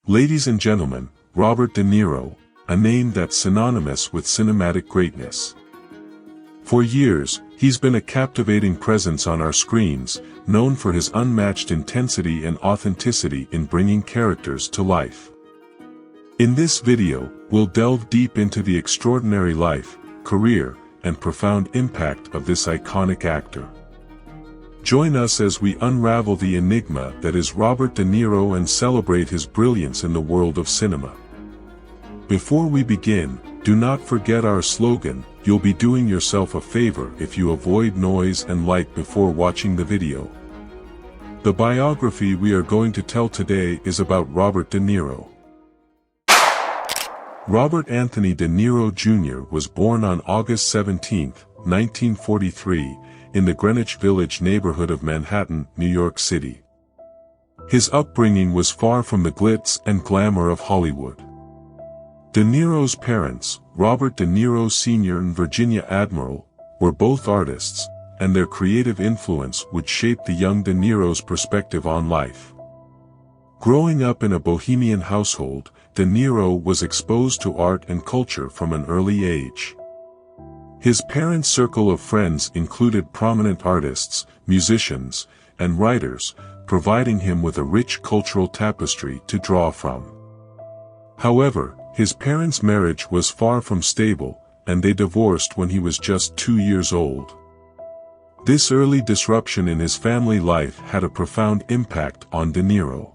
Ladies and gentlemen, Robert De Niro, a name that's synonymous with cinematic greatness. For years, he's been a captivating presence on our screens, known for his unmatched intensity and authenticity in bringing characters to life. In this video, we'll delve deep into the extraordinary life, career, and profound impact of this iconic actor. Join us as we unravel the enigma that is Robert De Niro and celebrate his brilliance in the world of cinema. Before we begin, do not forget our slogan: you'll be doing yourself a favor if you avoid noise and light before watching the video. The biography we are going to tell today is about Robert De Niro. Robert Anthony De Niro Jr. was born on August 17, 1943, in the Greenwich Village neighborhood of Manhattan, New York City. His upbringing was far from the glitz and glamour of Hollywood. De Niro's parents, Robert De Niro Sr. and Virginia Admiral, were both artists, and their creative influence would shape the young De Niro's perspective on life. Growing up in a bohemian household, De Niro was exposed to art and culture from an early age. His parents' circle of friends included prominent artists, musicians, and writers, providing him with a rich cultural tapestry to draw from. However, his parents' marriage was far from stable, and they divorced when he was just 2 years old. This early disruption in his family life had a profound impact on De Niro.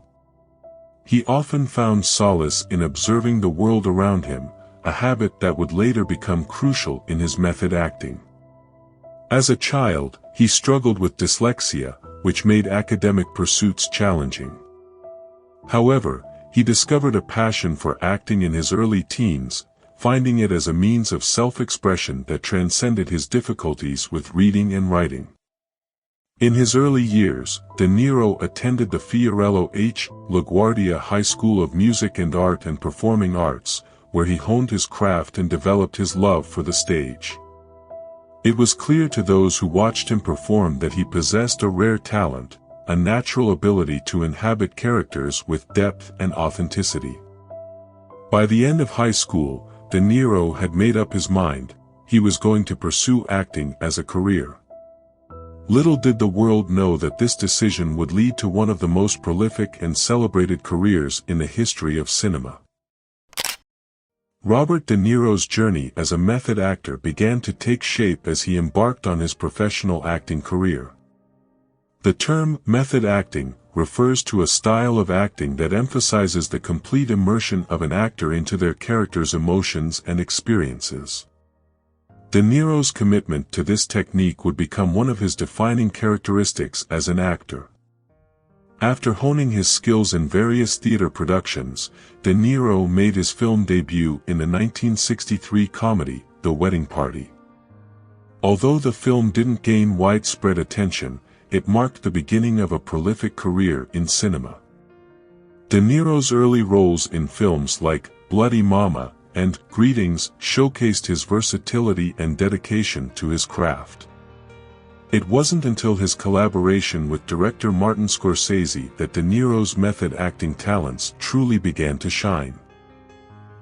He often found solace in observing the world around him, a habit that would later become crucial in his method acting. As a child, he struggled with dyslexia, which made academic pursuits challenging. However, he discovered a passion for acting in his early teens, finding it as a means of self-expression that transcended his difficulties with reading and writing. In his early years, De Niro attended the Fiorello H. LaGuardia High School of Music and Art and Performing Arts, where he honed his craft and developed his love for the stage. It was clear to those who watched him perform that he possessed a rare talent, a natural ability to inhabit characters with depth and authenticity. By the end of high school, De Niro had made up his mind: he was going to pursue acting as a career. Little did the world know that this decision would lead to one of the most prolific and celebrated careers in the history of cinema. Robert De Niro's journey as a method actor began to take shape as he embarked on his professional acting career. The term method acting refers to a style of acting that emphasizes the complete immersion of an actor into their character's emotions and experiences. De Niro's commitment to this technique would become one of his defining characteristics as an actor. After honing his skills in various theater productions, De Niro made his film debut in the 1963 comedy, The Wedding Party. Although the film didn't gain widespread attention, it marked the beginning of a prolific career in cinema. De Niro's early roles in films like Bloody Mama and Greetings showcased his versatility and dedication to his craft. It wasn't until his collaboration with director Martin Scorsese that De Niro's method acting talents truly began to shine.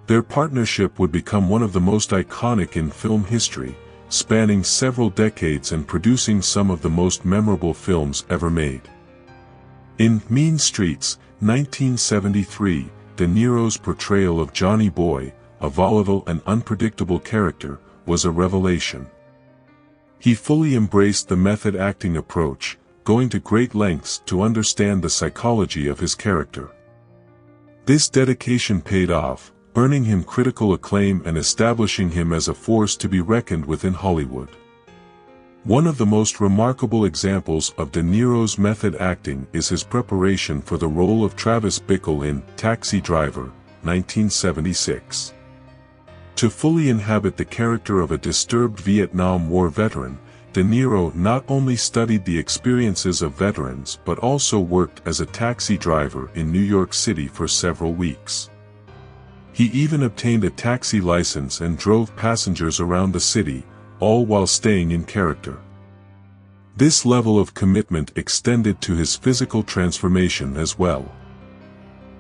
Their partnership would become one of the most iconic in film history, spanning several decades and producing some of the most memorable films ever made. In Mean Streets, 1973, De Niro's portrayal of Johnny Boy, a volatile and unpredictable character, was a revelation. He fully embraced the method acting approach, going to great lengths to understand the psychology of his character. This dedication paid off, earning him critical acclaim and establishing him as a force to be reckoned with in Hollywood. One of the most remarkable examples of De Niro's method acting is his preparation for the role of Travis Bickle in Taxi Driver, 1976. To fully inhabit the character of a disturbed Vietnam War veteran, De Niro not only studied the experiences of veterans but also worked as a taxi driver in New York City for several weeks. He even obtained a taxi license and drove passengers around the city, all while staying in character. This level of commitment extended to his physical transformation as well.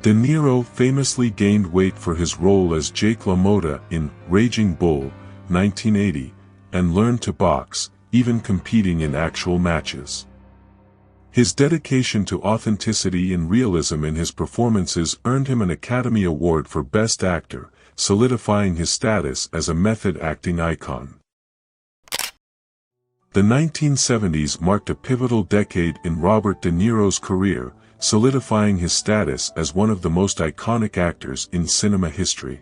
De Niro famously gained weight for his role as Jake LaMotta in Raging Bull, 1980, and learned to box, even competing in actual matches. His dedication to authenticity and realism in his performances earned him an Academy Award for Best Actor, solidifying his status as a method acting icon. The 1970s marked a pivotal decade in Robert De Niro's career, solidifying his status as one of the most iconic actors in cinema history.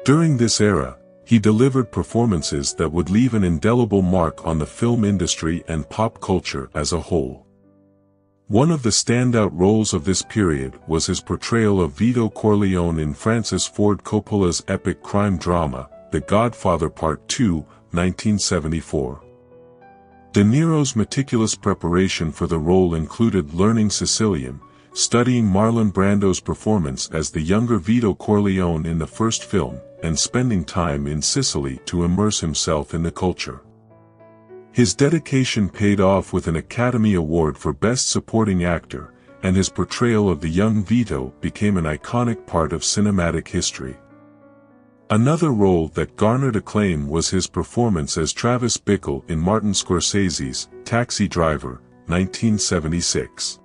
During this era, he delivered performances that would leave an indelible mark on the film industry and pop culture as a whole. One of the standout roles of this period was his portrayal of Vito Corleone in Francis Ford Coppola's epic crime drama, The Godfather Part II, 1974. De Niro's meticulous preparation for the role included learning Sicilian, studying Marlon Brando's performance as the younger Vito Corleone in the first film, and spending time in Sicily to immerse himself in the culture. His dedication paid off with an Academy Award for Best Supporting Actor, and his portrayal of the young Vito became an iconic part of cinematic history. Another role that garnered acclaim was his performance as Travis Bickle in Martin Scorsese's Taxi Driver, 1976.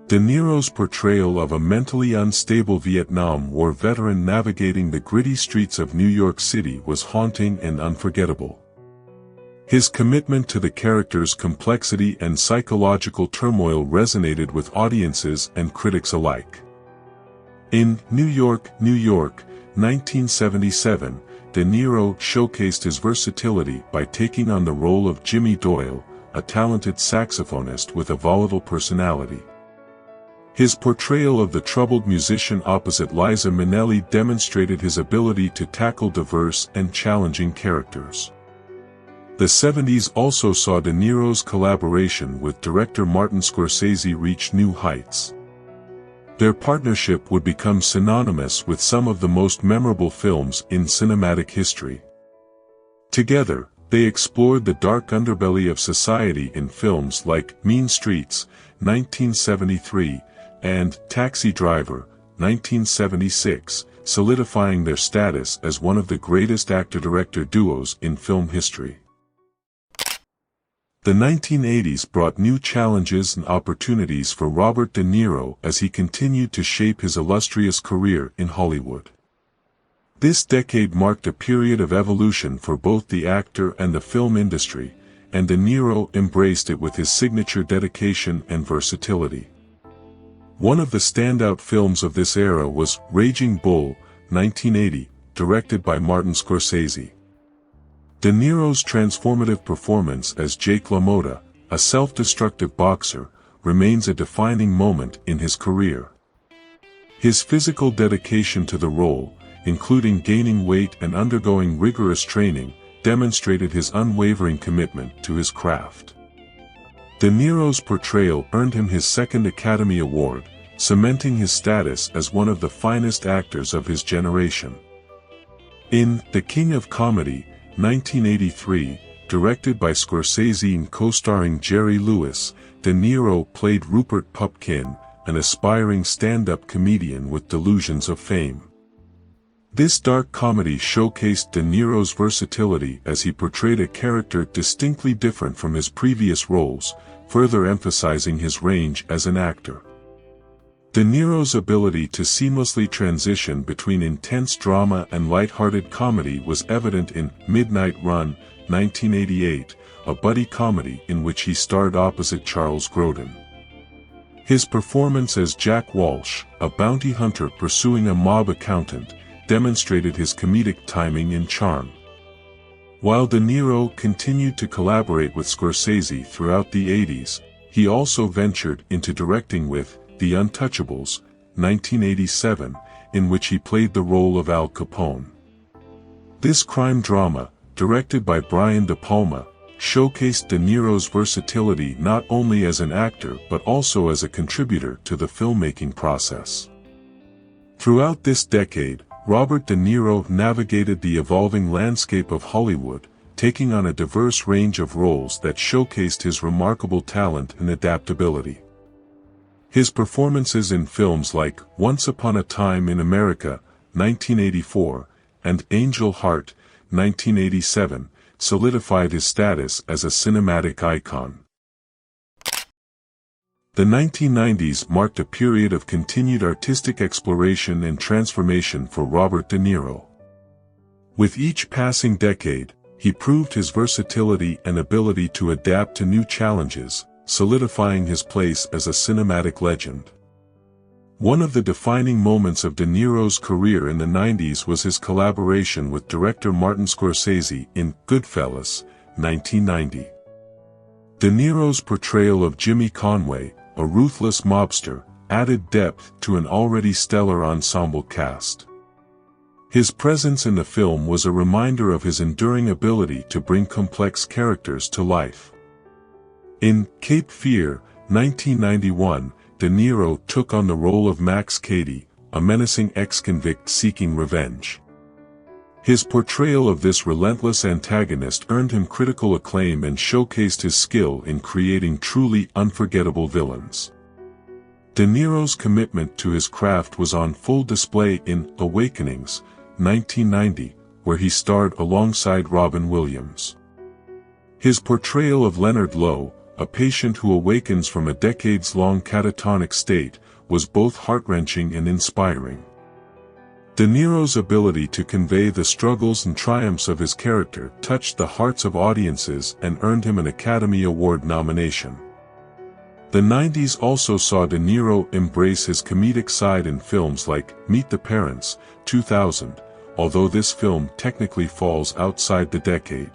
De Niro's portrayal of a mentally unstable Vietnam War veteran navigating the gritty streets of New York City was haunting and unforgettable. His commitment to the character's complexity and psychological turmoil resonated with audiences and critics alike. In New York, New York, 1977, De Niro showcased his versatility by taking on the role of Jimmy Doyle, a talented saxophonist with a volatile personality. His portrayal of the troubled musician opposite Liza Minnelli demonstrated his ability to tackle diverse and challenging characters. The 70s also saw De Niro's collaboration with director Martin Scorsese reach new heights. Their partnership would become synonymous with some of the most memorable films in cinematic history. Together, they explored the dark underbelly of society in films like Mean Streets, 1973, and Taxi Driver, 1976, solidifying their status as one of the greatest actor-director duos in film history. The 1980s brought new challenges and opportunities for Robert De Niro as he continued to shape his illustrious career in Hollywood. This decade marked a period of evolution for both the actor and the film industry, and De Niro embraced it with his signature dedication and versatility. One of the standout films of this era was Raging Bull, 1980, directed by Martin Scorsese. De Niro's transformative performance as Jake LaMotta, a self-destructive boxer, remains a defining moment in his career. His physical dedication to the role, including gaining weight and undergoing rigorous training, demonstrated his unwavering commitment to his craft. De Niro's portrayal earned him his second Academy Award, cementing his status as one of the finest actors of his generation. In The King of Comedy, 1983, directed by Scorsese and co-starring Jerry Lewis, De Niro played Rupert Pupkin, an aspiring stand-up comedian with delusions of fame. This dark comedy showcased De Niro's versatility as he portrayed a character distinctly different from his previous roles, further emphasizing his range as an actor. De Niro's ability to seamlessly transition between intense drama and light-hearted comedy was evident in Midnight Run, 1988, a buddy comedy in which he starred opposite Charles Grodin. His performance as Jack Walsh, a bounty hunter pursuing a mob accountant, demonstrated his comedic timing and charm. While De Niro continued to collaborate with Scorsese throughout the 80s, he also ventured into directing with The Untouchables, 1987, in which he played the role of Al Capone. This crime drama, directed by Brian De Palma, showcased De Niro's versatility not only as an actor but also as a contributor to the filmmaking process. Throughout this decade, Robert De Niro navigated the evolving landscape of Hollywood, taking on a diverse range of roles that showcased his remarkable talent and adaptability. His performances in films like Once Upon a Time in America, 1984, and Angel Heart, 1987, solidified his status as a cinematic icon. The 1990s marked a period of continued artistic exploration and transformation for Robert De Niro. With each passing decade, he proved his versatility and ability to adapt to new challenges, solidifying his place as a cinematic legend. One of the defining moments of De Niro's career in the 90s was his collaboration with director Martin Scorsese in Goodfellas, 1990. De Niro's portrayal of Jimmy Conway, a ruthless mobster, added depth to an already stellar ensemble cast. His presence in the film was a reminder of his enduring ability to bring complex characters to life. In Cape Fear, 1991, De Niro took on the role of Max Cady, a menacing ex-convict seeking revenge. His portrayal of this relentless antagonist earned him critical acclaim and showcased his skill in creating truly unforgettable villains. De Niro's commitment to his craft was on full display in Awakenings, 1990, where he starred alongside Robin Williams. His portrayal of Leonard Lowe, a patient who awakens from a decades-long catatonic state, was both heart-wrenching and inspiring. De Niro's ability to convey the struggles and triumphs of his character touched the hearts of audiences and earned him an Academy Award nomination. The 90s also saw De Niro embrace his comedic side in films like Meet the Parents, 2000, although this film technically falls outside the decade.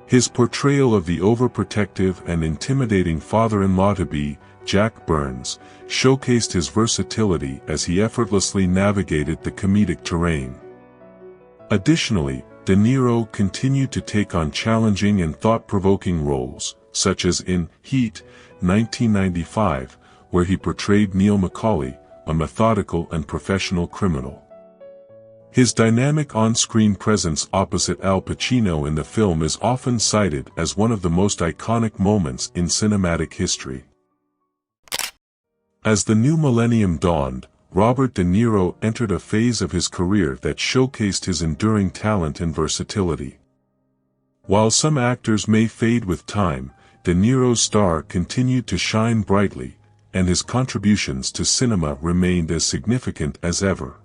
His portrayal of the overprotective and intimidating father-in-law-to-be, Jack Burns, showcased his versatility as he effortlessly navigated the comedic terrain. Additionally, De Niro continued to take on challenging and thought-provoking roles, such as in Heat, 1995, where he portrayed Neil McCauley, a methodical and professional criminal. His dynamic on-screen presence opposite Al Pacino in the film is often cited as one of the most iconic moments in cinematic history. As the new millennium dawned, Robert De Niro entered a phase of his career that showcased his enduring talent and versatility. While some actors may fade with time, De Niro's star continued to shine brightly, and his contributions to cinema remained as significant as ever.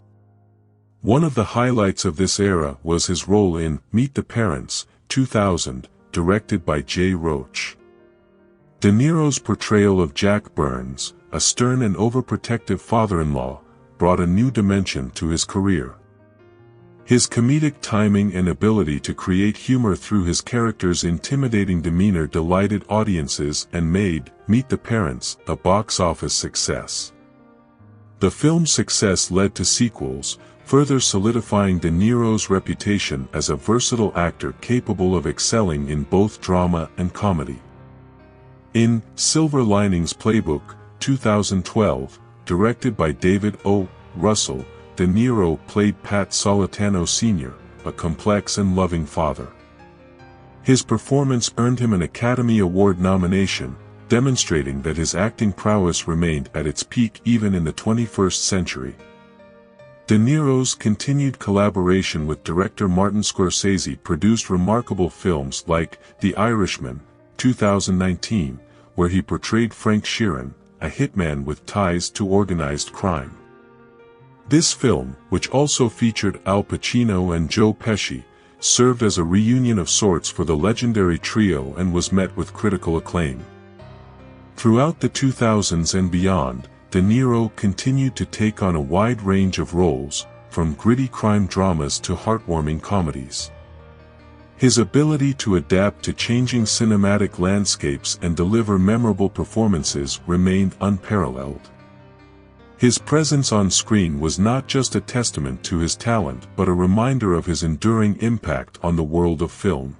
One of the highlights of this era was his role in Meet the Parents, 2000, directed by Jay Roach. De Niro's portrayal of Jack Burns, a stern and overprotective father-in-law, brought a new dimension to his career. His comedic timing and ability to create humor through his character's intimidating demeanor delighted audiences and made Meet the Parents a box office success. The film's success led to sequels, further solidifying De Niro's reputation as a versatile actor capable of excelling in both drama and comedy. In Silver Linings Playbook, 2012, directed by David O. Russell, De Niro played Pat Solitano Sr., a complex and loving father. His performance earned him an Academy Award nomination, demonstrating that his acting prowess remained at its peak even in the 21st century. De Niro's continued collaboration with director Martin Scorsese produced remarkable films like The Irishman, 2019, where he portrayed Frank Sheeran, a hitman with ties to organized crime. This film, which also featured Al Pacino and Joe Pesci, served as a reunion of sorts for the legendary trio and was met with critical acclaim. Throughout the 2000s and beyond, De Niro continued to take on a wide range of roles, from gritty crime dramas to heartwarming comedies. His ability to adapt to changing cinematic landscapes and deliver memorable performances remained unparalleled. His presence on screen was not just a testament to his talent but a reminder of his enduring impact on the world of film.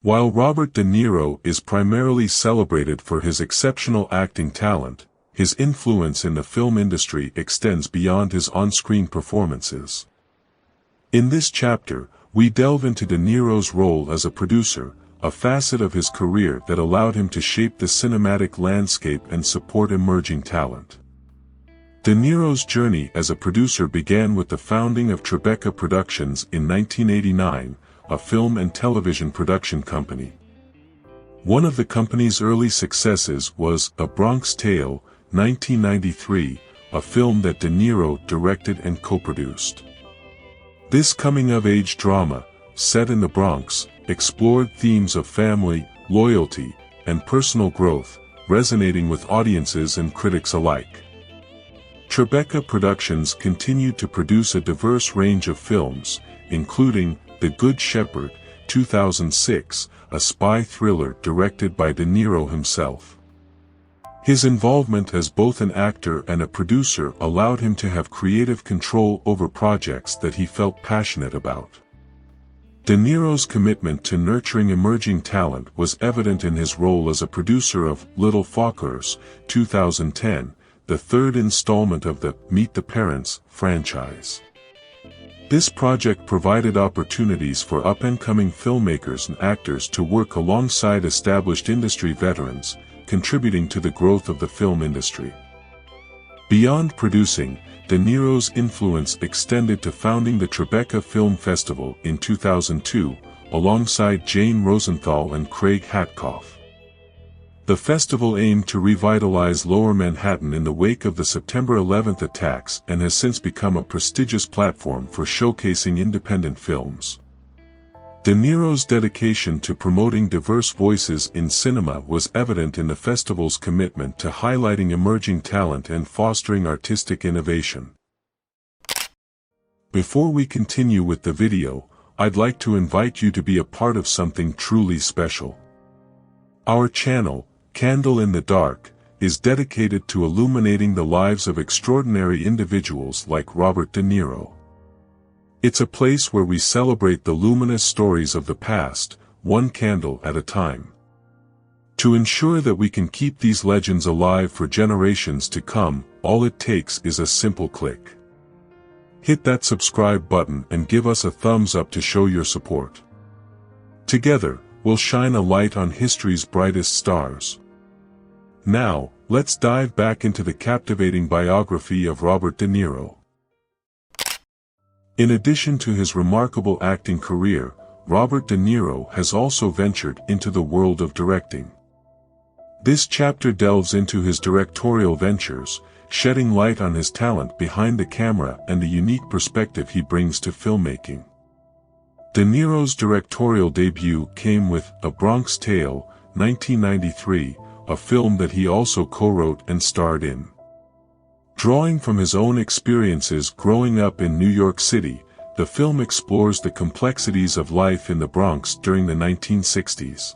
While Robert De Niro is primarily celebrated for his exceptional acting talent, his influence in the film industry extends beyond his on-screen performances. In this chapter, we delve into De Niro's role as a producer, a facet of his career that allowed him to shape the cinematic landscape and support emerging talent. De Niro's journey as a producer began with the founding of Tribeca Productions in 1989, a film and television production company. One of the company's early successes was A Bronx Tale, 1993, a film that De Niro directed and co-produced. This coming-of-age drama, set in the Bronx, explored themes of family, loyalty, and personal growth, resonating with audiences and critics alike. Tribeca Productions continued to produce a diverse range of films, including The Good Shepherd, 2006, a spy thriller directed by De Niro himself. His involvement as both an actor and a producer allowed him to have creative control over projects that he felt passionate about. De Niro's commitment to nurturing emerging talent was evident in his role as a producer of Little Fockers, 2010, the third installment of the Meet the Parents franchise. This project provided opportunities for up-and-coming filmmakers and actors to work alongside established industry veterans, contributing to the growth of the film industry. Beyond producing, De Niro's influence extended to founding the Tribeca Film Festival in 2002, alongside Jane Rosenthal and Craig Hatkoff. The festival aimed to revitalize Lower Manhattan in the wake of the September 11th attacks and has since become a prestigious platform for showcasing independent films. De Niro's dedication to promoting diverse voices in cinema was evident in the festival's commitment to highlighting emerging talent and fostering artistic innovation. Before we continue with the video, I'd like to invite you to be a part of something truly special. Our channel, Candle in the Dark, is dedicated to illuminating the lives of extraordinary individuals like Robert De Niro. It's a place where we celebrate the luminous stories of the past, one candle at a time. To ensure that we can keep these legends alive for generations to come, all it takes is a simple click. Hit that subscribe button and give us a thumbs up to show your support. Together, we'll shine a light on history's brightest stars. Now, let's dive back into the captivating biography of Robert De Niro. In addition to his remarkable acting career, Robert De Niro has also ventured into the world of directing. This chapter delves into his directorial ventures, shedding light on his talent behind the camera and the unique perspective he brings to filmmaking. De Niro's directorial debut came with A Bronx Tale, 1993, a film that he also co-wrote and starred in. Drawing from his own experiences growing up in New York City, the film explores the complexities of life in the Bronx during the 1960s.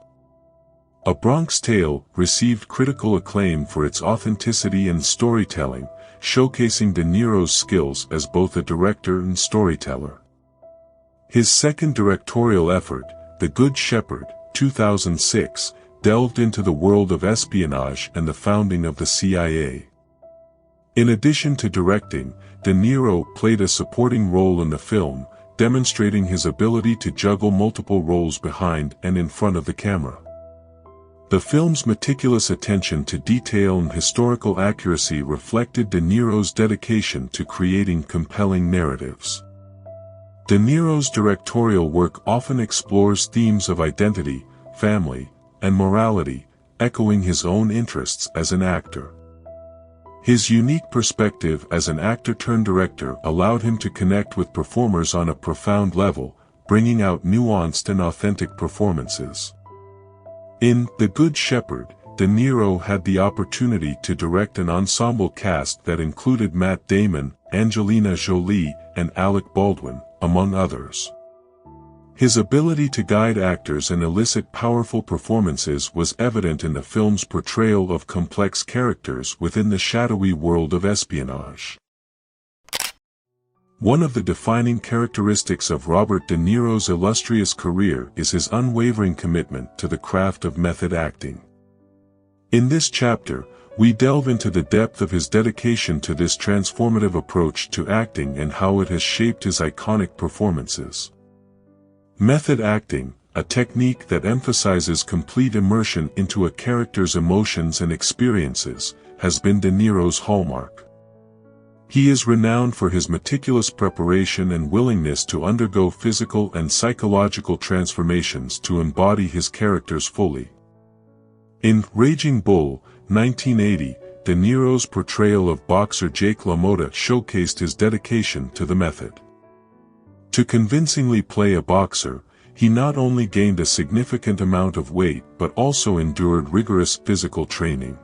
A Bronx Tale received critical acclaim for its authenticity and storytelling, showcasing De Niro's skills as both a director and storyteller. His second directorial effort, The Good Shepherd, 2006, delved into the world of espionage and the founding of the CIA. In addition to directing, De Niro played a supporting role in the film, demonstrating his ability to juggle multiple roles behind and in front of the camera. The film's meticulous attention to detail and historical accuracy reflected De Niro's dedication to creating compelling narratives. De Niro's directorial work often explores themes of identity, family, and morality, echoing his own interests as an actor. His unique perspective as an actor-turned-director allowed him to connect with performers on a profound level, bringing out nuanced and authentic performances. In The Good Shepherd, De Niro had the opportunity to direct an ensemble cast that included Matt Damon, Angelina Jolie, and Alec Baldwin, among others. His ability to guide actors and elicit powerful performances was evident in the film's portrayal of complex characters within the shadowy world of espionage. One of the defining characteristics of Robert De Niro's illustrious career is his unwavering commitment to the craft of method acting. In this chapter, we delve into the depth of his dedication to this transformative approach to acting and how it has shaped his iconic performances. Method acting, a technique that emphasizes complete immersion into a character's emotions and experiences, has been De Niro's hallmark. He is renowned for his meticulous preparation and willingness to undergo physical and psychological transformations to embody his characters fully. In Raging Bull, 1980, De Niro's portrayal of boxer Jake LaMotta showcased his dedication to the method. To convincingly play a boxer, he not only gained a significant amount of weight but also endured rigorous physical training.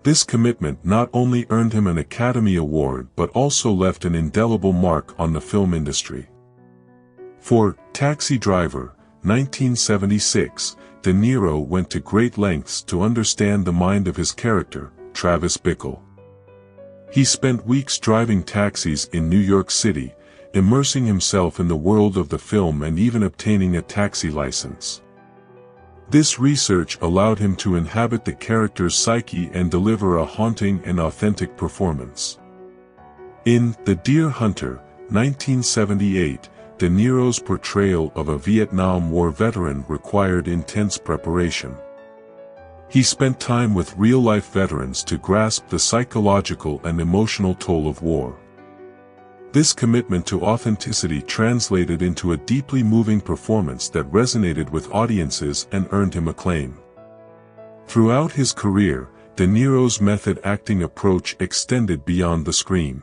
This commitment not only earned him an Academy Award but also left an indelible mark on the film industry. For Taxi Driver, 1976, De Niro went to great lengths to understand the mind of his character, Travis Bickle. He spent weeks driving taxis in New York City, immersing himself in the world of the film and even obtaining a taxi license. This research allowed him to inhabit the character's psyche and deliver a haunting and authentic performance. In The Deer Hunter, 1978, De Niro's portrayal of a Vietnam War veteran required intense preparation. He spent time with real-life veterans to grasp the psychological and emotional toll of war. This commitment to authenticity translated into a deeply moving performance that resonated with audiences and earned him acclaim. Throughout his career, De Niro's method acting approach extended beyond the screen.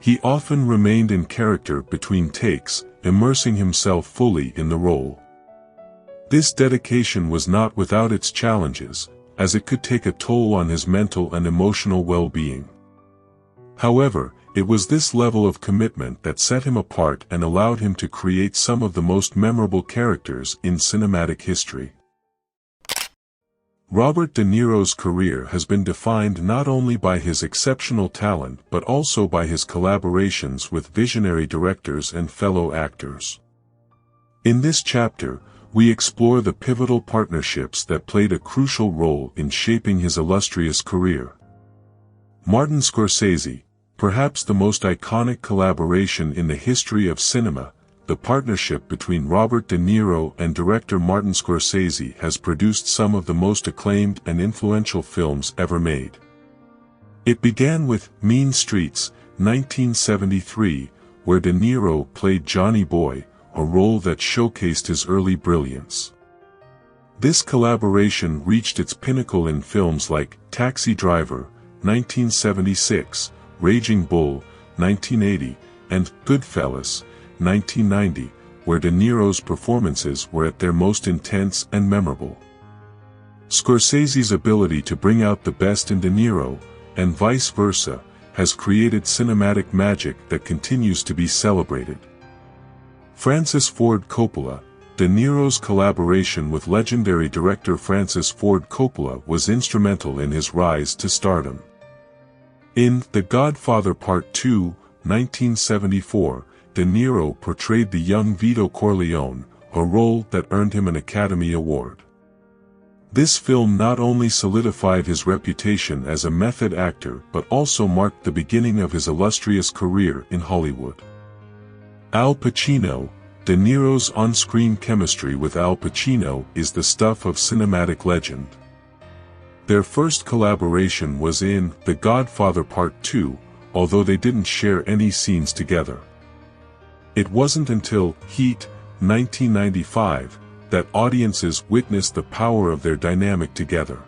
He often remained in character between takes, immersing himself fully in the role. This dedication was not without its challenges, as it could take a toll on his mental and emotional well-being. However, it was this level of commitment that set him apart and allowed him to create some of the most memorable characters in cinematic history. Robert De Niro's career has been defined not only by his exceptional talent but also by his collaborations with visionary directors and fellow actors. In this chapter, we explore the pivotal partnerships that played a crucial role in shaping his illustrious career. Martin Scorsese, perhaps the most iconic collaboration in the history of cinema, the partnership between Robert De Niro and director Martin Scorsese has produced some of the most acclaimed and influential films ever made. It began with Mean Streets, 1973, where De Niro played Johnny Boy, a role that showcased his early brilliance. This collaboration reached its pinnacle in films like Taxi Driver, 1976, Raging Bull, 1980, and Goodfellas, 1990, where De Niro's performances were at their most intense and memorable. Scorsese's ability to bring out the best in De Niro, and vice versa, has created cinematic magic that continues to be celebrated. Francis Ford Coppola, De Niro's collaboration with legendary director Francis Ford Coppola was instrumental in his rise to stardom. In The Godfather Part II, 1974, De Niro portrayed the young Vito Corleone, a role that earned him an Academy Award. This film not only solidified his reputation as a method actor but also marked the beginning of his illustrious career in Hollywood. Al Pacino, De Niro's on-screen chemistry with Al Pacino is the stuff of cinematic legend. Their first collaboration was in The Godfather Part II, although they didn't share any scenes together. It wasn't until Heat, 1995, that audiences witnessed the power of their dynamic together.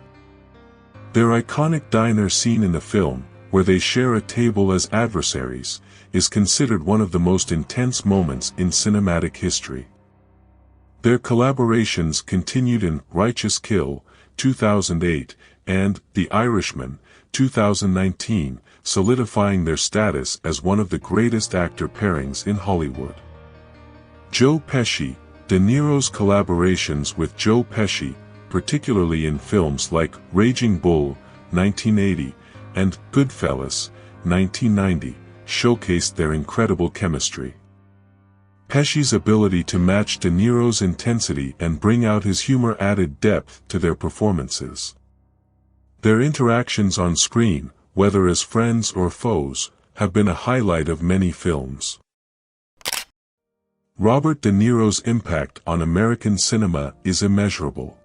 Their iconic diner scene in the film, where they share a table as adversaries, is considered one of the most intense moments in cinematic history. Their collaborations continued in Righteous Kill, 2008, and The Irishman, 2019, solidifying their status as one of the greatest actor pairings in Hollywood. Joe Pesci, De Niro's collaborations with Joe Pesci, particularly in films like Raging Bull, 1980, and Goodfellas, 1990, showcased their incredible chemistry. Pesci's ability to match De Niro's intensity and bring out his humor added depth to their performances. Their interactions on screen, whether as friends or foes, have been a highlight of many films. Robert De Niro's impact on American cinema is immeasurable.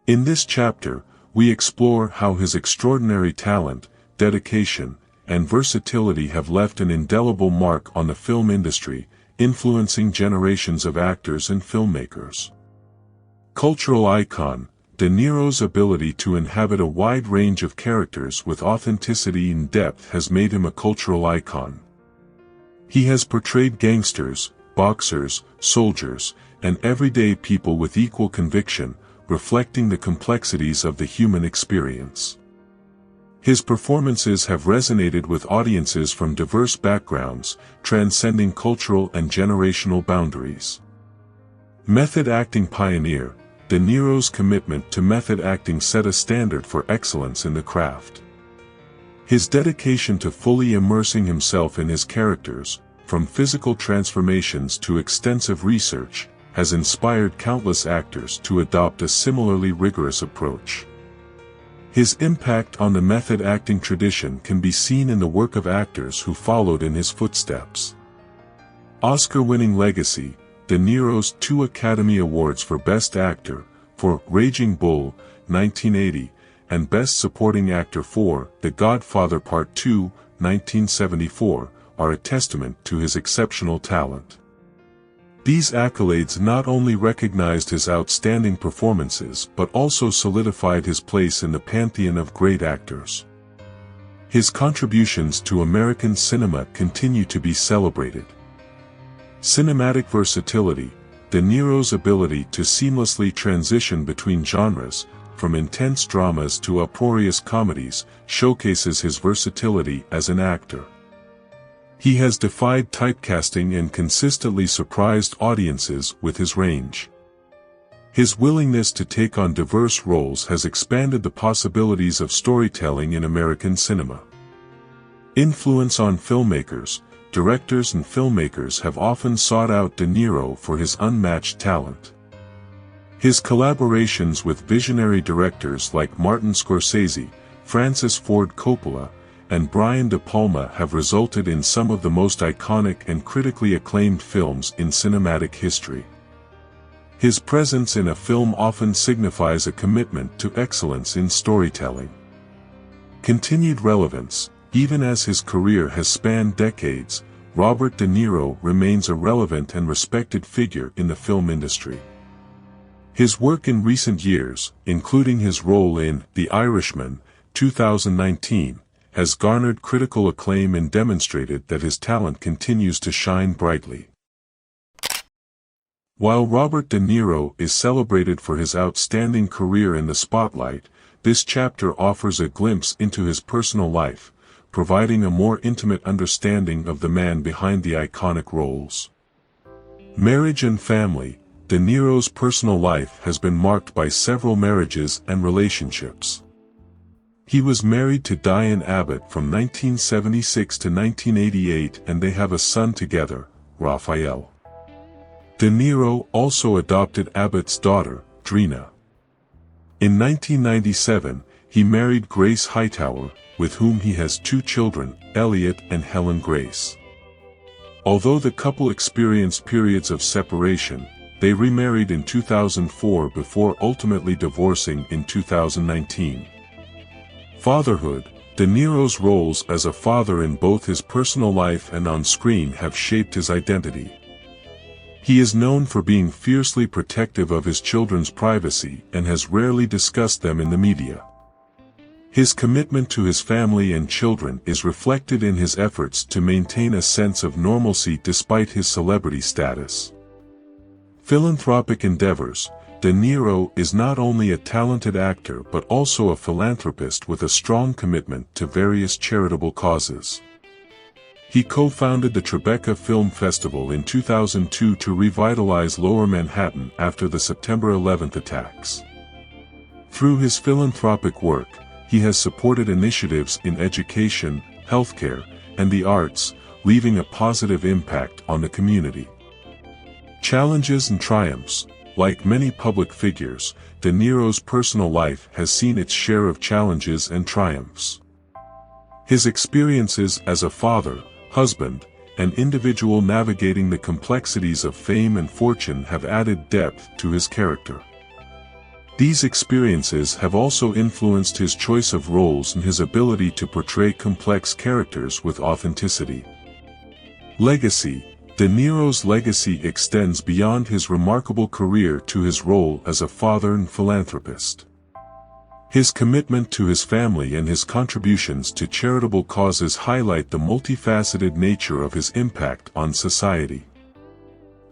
In this chapter, we explore how his extraordinary talent, dedication, and versatility have left an indelible mark on the film industry, influencing generations of actors and filmmakers. Cultural icon, De Niro's ability to inhabit a wide range of characters with authenticity and depth has made him a cultural icon. He has portrayed gangsters, boxers, soldiers, and everyday people with equal conviction, reflecting the complexities of the human experience. His performances have resonated with audiences from diverse backgrounds, transcending cultural and generational boundaries. Method acting pioneer, De Niro's commitment to method acting set a standard for excellence in the craft. His dedication to fully immersing himself in his characters, from physical transformations to extensive research, has inspired countless actors to adopt a similarly rigorous approach. His impact on the method acting tradition can be seen in the work of actors who followed in his footsteps. Oscar-winning legacy, De Niro's 2 Academy Awards for Best Actor, for Raging Bull, 1980, and Best Supporting Actor for The Godfather Part II, 1974, are a testament to his exceptional talent. These accolades not only recognized his outstanding performances but also solidified his place in the pantheon of great actors. His contributions to American cinema continue to be celebrated. Cinematic versatility, De Niro's ability to seamlessly transition between genres, from intense dramas to uproarious comedies, showcases his versatility as an actor. He has defied typecasting and consistently surprised audiences with his range. His willingness to take on diverse roles has expanded the possibilities of storytelling in American cinema. Influence on filmmakers, directors and filmmakers have often sought out De Niro for his unmatched talent. His collaborations with visionary directors like Martin Scorsese, Francis Ford Coppola, and Brian De Palma have resulted in some of the most iconic and critically acclaimed films in cinematic history. His presence in a film often signifies a commitment to excellence in storytelling. Continued relevance, even as his career has spanned decades, Robert De Niro remains a relevant and respected figure in the film industry. His work in recent years, including his role in The Irishman, 2019, has garnered critical acclaim and demonstrated that his talent continues to shine brightly. While Robert De Niro is celebrated for his outstanding career in the spotlight, this chapter offers a glimpse into his personal life, providing a more intimate understanding of the man behind the iconic roles. Marriage and family. De Niro's personal life has been marked by several marriages and relationships. He was married to Diane Abbott from 1976 to 1988 and they have a son together, Raphael. De Niro also adopted Abbott's daughter, Drina. In 1997, he married Grace Hightower, with whom he has 2 children, Elliot and Helen Grace. Although the couple experienced periods of separation, they remarried in 2004 before ultimately divorcing in 2019. Fatherhood. De Niro's roles as a father in both his personal life and on screen have shaped his identity. He is known for being fiercely protective of his children's privacy and has rarely discussed them in the media. His commitment to his family and children is reflected in his efforts to maintain a sense of normalcy despite his celebrity status. Philanthropic endeavors. De Niro is not only a talented actor but also a philanthropist with a strong commitment to various charitable causes. He co-founded the Tribeca Film Festival in 2002 to revitalize Lower Manhattan after the September 11th attacks. Through his philanthropic work, he has supported initiatives in education, healthcare, and the arts, leaving a positive impact on the community. Challenges and triumphs. Like many public figures, De Niro's personal life has seen its share of challenges and triumphs. His experiences as a father, husband, an individual navigating the complexities of fame and fortune have added depth to his character. These experiences have also influenced his choice of roles and his ability to portray complex characters with authenticity. Legacy. De Niro's legacy extends beyond his remarkable career to his role as a father and philanthropist. His commitment to his family and his contributions to charitable causes highlight the multifaceted nature of his impact on society.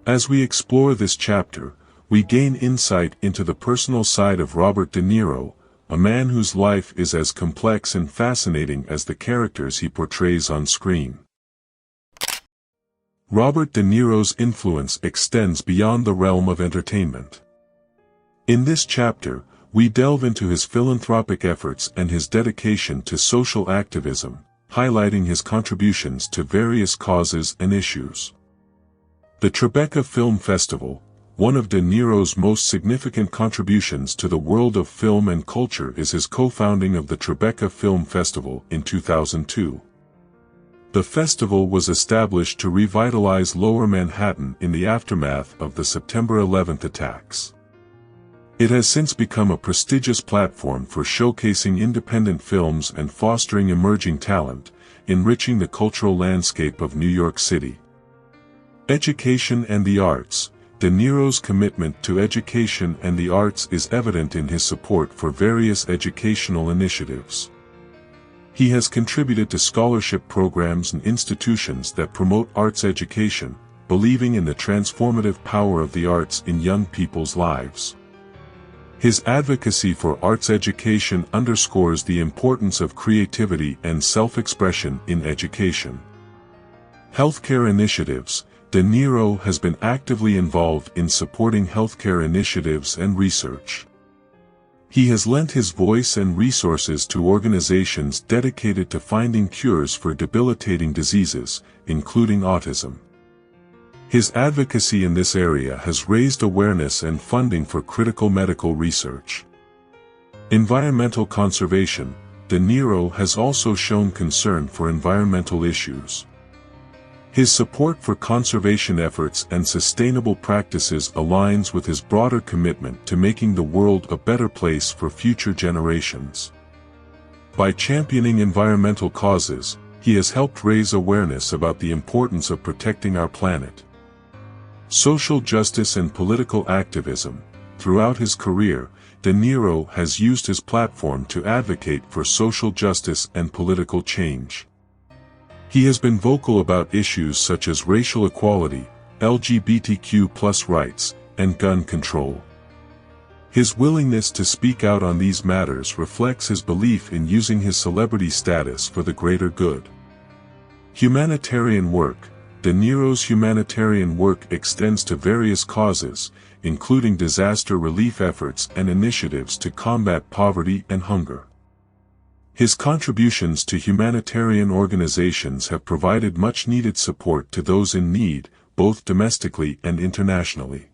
As we explore this chapter, we gain insight into the personal side of Robert De Niro, a man whose life is as complex and fascinating as the characters he portrays on screen. Robert De Niro's influence extends beyond the realm of entertainment. In this chapter, we delve into his philanthropic efforts and his dedication to social activism, highlighting his contributions to various causes and issues. The Tribeca Film Festival, one of De Niro's most significant contributions to the world of film and culture, is his co-founding of the Tribeca Film Festival in 2002. The festival was established to revitalize Lower Manhattan in the aftermath of the September 11th attacks. It has since become a prestigious platform for showcasing independent films and fostering emerging talent, enriching the cultural landscape of New York City. Education and the arts. De Niro's commitment to education and the arts is evident in his support for various educational initiatives. He has contributed to scholarship programs and institutions that promote arts education, believing in the transformative power of the arts in young people's lives. His advocacy for arts education underscores the importance of creativity and self-expression in education. Healthcare initiatives. De Niro has been actively involved in supporting healthcare initiatives and research. He has lent his voice and resources to organizations dedicated to finding cures for debilitating diseases, including autism. His advocacy in this area has raised awareness and funding for critical medical research. Environmental conservation. De Niro has also shown concern for environmental issues. His support for conservation efforts and sustainable practices aligns with his broader commitment to making the world a better place for future generations. By championing environmental causes, he has helped raise awareness about the importance of protecting our planet. Social justice and political activism. Throughout his career, De Niro has used his platform to advocate for social justice and political change. He has been vocal about issues such as racial equality, LGBTQ+ rights, and gun control. His willingness to speak out on these matters reflects his belief in using his celebrity status for the greater good. Humanitarian work. De Niro's humanitarian work extends to various causes, including disaster relief efforts and initiatives to combat poverty and hunger. His contributions to humanitarian organizations have provided much-needed support to those in need, both domestically and internationally.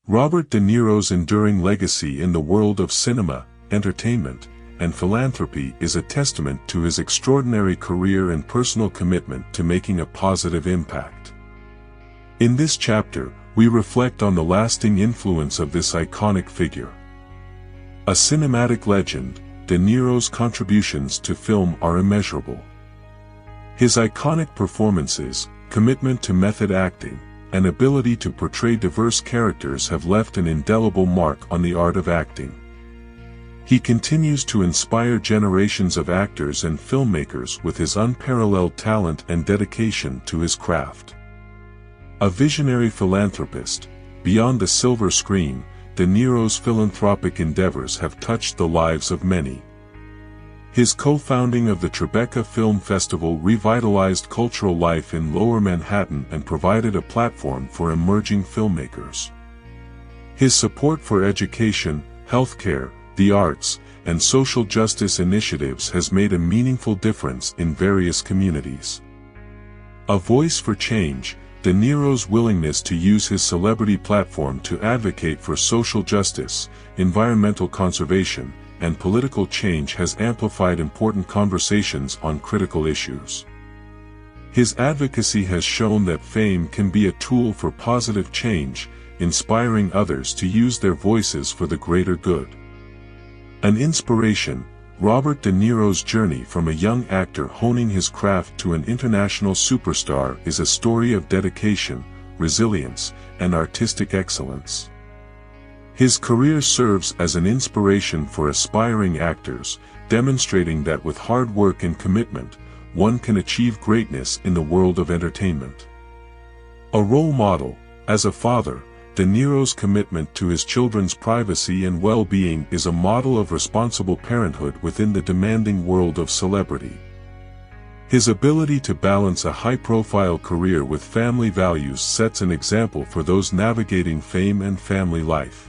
Robert De Niro's enduring legacy in the world of cinema, entertainment, and philanthropy is a testament to his extraordinary career and personal commitment to making a positive impact. In this chapter, we reflect on the lasting influence of this iconic figure. A cinematic legend, De Niro's contributions to film are immeasurable. His iconic performances, commitment to method acting, and ability to portray diverse characters have left an indelible mark on the art of acting. He continues to inspire generations of actors and filmmakers with his unparalleled talent and dedication to his craft. A visionary philanthropist, beyond the silver screen, De Niro's philanthropic endeavors have touched the lives of many. His co-founding of the Tribeca Film Festival revitalized cultural life in Lower Manhattan and provided a platform for emerging filmmakers. His support for education, healthcare, the arts, and social justice initiatives has made a meaningful difference in various communities. A voice for change, De Niro's willingness to use his celebrity platform to advocate for social justice, environmental conservation, and political change has amplified important conversations on critical issues. His advocacy has shown that fame can be a tool for positive change, inspiring others to use their voices for the greater good. An inspiration, Robert De Niro's journey from a young actor honing his craft to an international superstar is a story of dedication, resilience, and artistic excellence. His career serves as an inspiration for aspiring actors, demonstrating that with hard work and commitment, one can achieve greatness in the world of entertainment. A role model, as a father, De Niro's commitment to his children's privacy and well-being is a model of responsible parenthood within the demanding world of celebrity. His ability to balance a high-profile career with family values sets an example for those navigating fame and family life.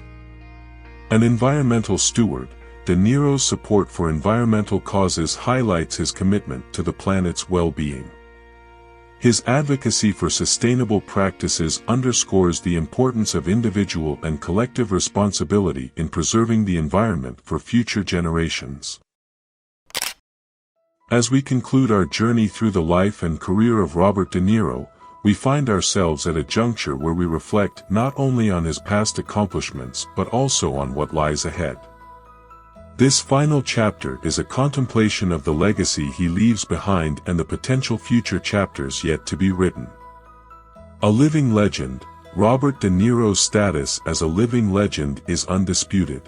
An environmental steward, De Niro's support for environmental causes highlights his commitment to the planet's well-being. His advocacy for sustainable practices underscores the importance of individual and collective responsibility in preserving the environment for future generations. As we conclude our journey through the life and career of Robert De Niro, we find ourselves at a juncture where we reflect not only on his past accomplishments but also on what lies ahead. This final chapter is a contemplation of the legacy he leaves behind and the potential future chapters yet to be written. A living legend, Robert De Niro's status as a living legend is undisputed.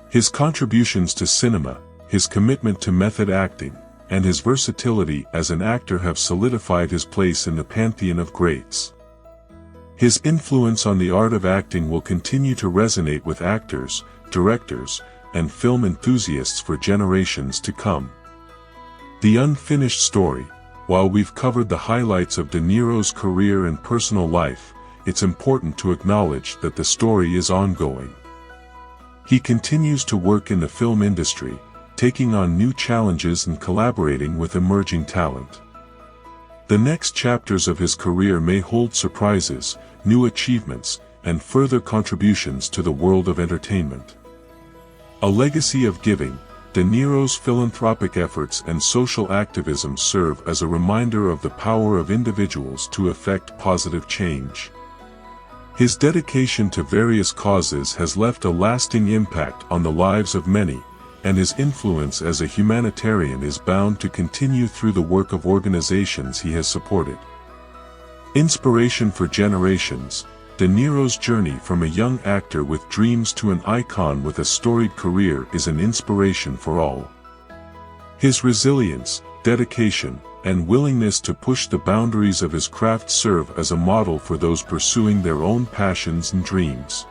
His contributions to cinema, his commitment to method acting, and his versatility as an actor have solidified his place in the pantheon of greats. His influence on the art of acting will continue to resonate with actors, directors, and film enthusiasts for generations to come. The unfinished story. While we've covered the highlights of De Niro's career and personal life, it's important to acknowledge that the story is ongoing. He continues to work in the film industry, taking on new challenges and collaborating with emerging talent. The next chapters of his career may hold surprises, new achievements, and further contributions to the world of entertainment. A legacy of giving, De Niro's philanthropic efforts and social activism serve as a reminder of the power of individuals to effect positive change. His dedication to various causes has left a lasting impact on the lives of many, and his influence as a humanitarian is bound to continue through the work of organizations he has supported. Inspiration for generations, De Niro's journey from a young actor with dreams to an icon with a storied career is an inspiration for all. His resilience, dedication, and willingness to push the boundaries of his craft serve as a model for those pursuing their own passions and dreams.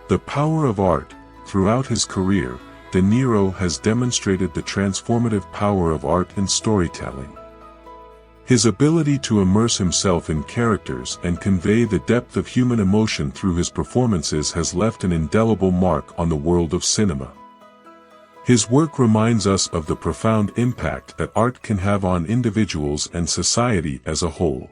The power of art. Throughout his career, De Niro has demonstrated the transformative power of art and storytelling. His ability to immerse himself in characters and convey the depth of human emotion through his performances has left an indelible mark on the world of cinema. His work reminds us of the profound impact that art can have on individuals and society as a whole.